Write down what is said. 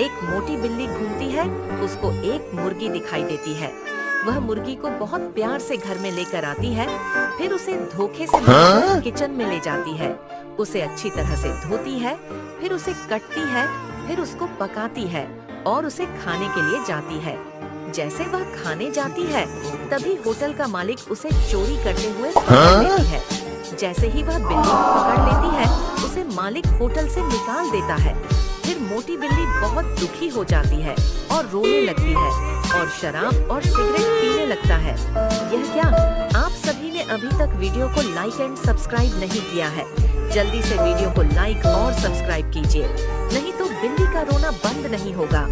एक मोटी बिल्ली घूमती है, उसको एक मुर्गी दिखाई देती है। वह मुर्गी को बहुत प्यार से घर में लेकर आती है, फिर उसे धोखे से मारकर किचन में ले जाती है। उसे अच्छी तरह से धोती है, फिर उसे कटती है, फिर उसको पकाती है और उसे खाने के लिए जाती है। जैसे वह खाने जाती है, तभी होटल का मालिक उसे चोरी करते हुए पकड़ लेती है। जैसे ही वह बिल्ली को पकड़ लेती है, उसे मालिक होटल से निकाल देता है। फिर मोटी बिल्ली बहुत दुखी हो जाती है और रोने लगती है और शराब और सिगरेट पीने लगता है। यह क्या? आप सभी ने अभी तक वीडियो को लाइक एंड सब्सक्राइब नहीं किया है। जल्दी से वीडियो को लाइक और सब्सक्राइब कीजिए, नहीं तो बिल्ली का रोना बंद नहीं होगा।